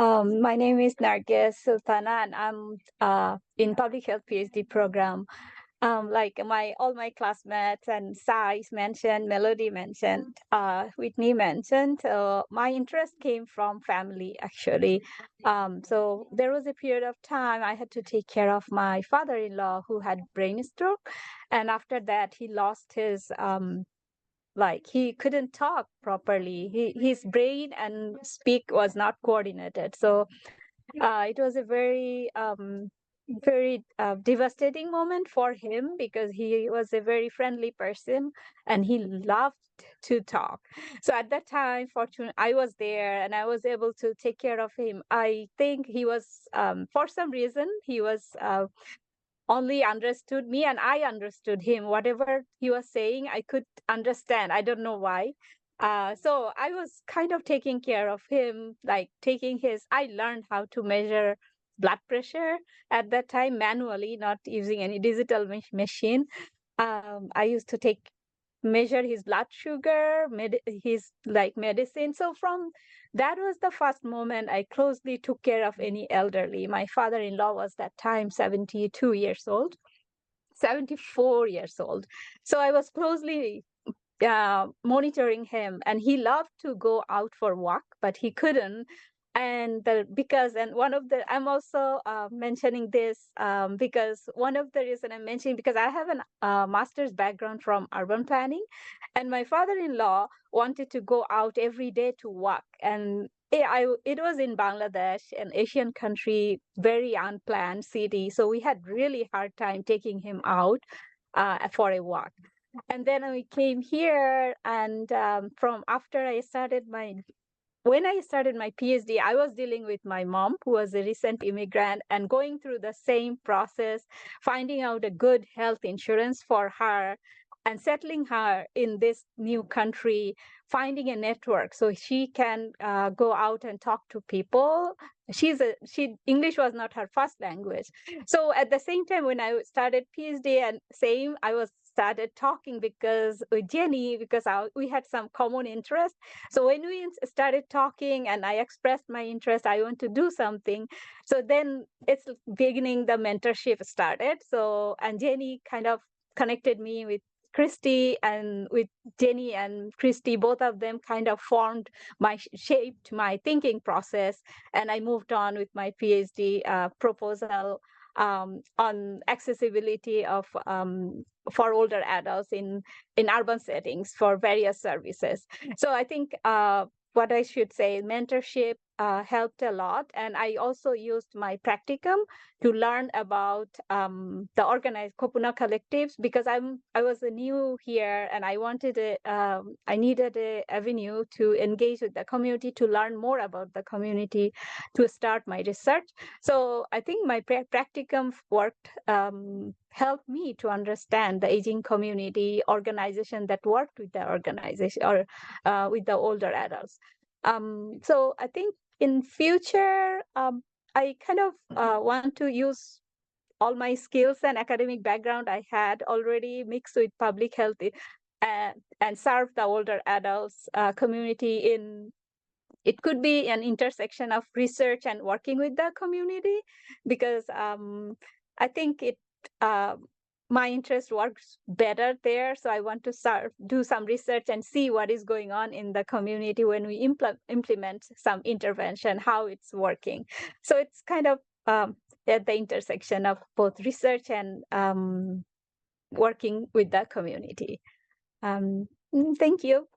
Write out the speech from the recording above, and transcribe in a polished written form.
My name is Nargis Sultana, and I'm in public health PhD program. Like all my classmates and Sai mentioned, Melody mentioned, Whitney mentioned. My interest came from family actually. So there was a period of time I had to take care of my father-in-law who had brain stroke, and after that he lost his like he couldn't talk properly. His brain and speak was not coordinated. So it was a very devastating moment for him because he was a very friendly person and he loved to talk. So at that time, fortunately, I was there and I was able to take care of him. I think he was, for some reason, he was only understood me and I understood him. Whatever he was saying, I could understand. I don't know why. So I was kind of taking care of him, like taking his, I learned how to measure blood pressure at that time manually, not using any digital machine. I used to measure his blood sugar, his like medicine. So from that was the first moment I closely took care of any elderly. My father-in-law was that time 72 years old, 74 years old. So I was closely monitoring him, and he loved to go out for walk, but he couldn't. And one of the I'm also mentioning this because one of the reason I'm mentioning, because I have a master's background from urban planning, and my father-in-law wanted to go out every day to walk, and it was in Bangladesh, an Asian country, very unplanned city, so we had really hard time taking him out for a walk. And then we came here, and from after I started my when I started my PhD, I was dealing with my mom, who was a recent immigrant, and going through the same process, finding out a good health insurance for her and settling her in this new country, finding a network so she can go out and talk to people. She English was not her first language. So at the same time, when I started PhD, and same, I was started talking because with Jenny, because we had some common interest. So when we started talking and I expressed my interest, I want to do something. So then it's beginning, the mentorship started. So, and Jenny kind of connected me with Christy, and with Jenny and Christy, both of them kind of shaped my thinking process. And I moved on with my PhD proposal on accessibility of for older adults in urban settings for various services. So I think what I should say, mentorship helped a lot. And I also used my practicum to learn about the organized Kopuna collectives, because I was new here and I needed a avenue to engage with the community, to learn more about the community, to start my research. So I think my practicum worked helped me to understand the aging community organization that worked with the organization or with the older adults. So I think in future, I kind of want to use all my skills and academic background I had already mixed with public health and serve the older adults community in. It could be an intersection of research and working with the community, because I think uh, my interest works better there. So I want to do some research and see what is going on in the community when we implement some intervention, how it's working. So it's kind of at the intersection of both research and working with the community. Thank you.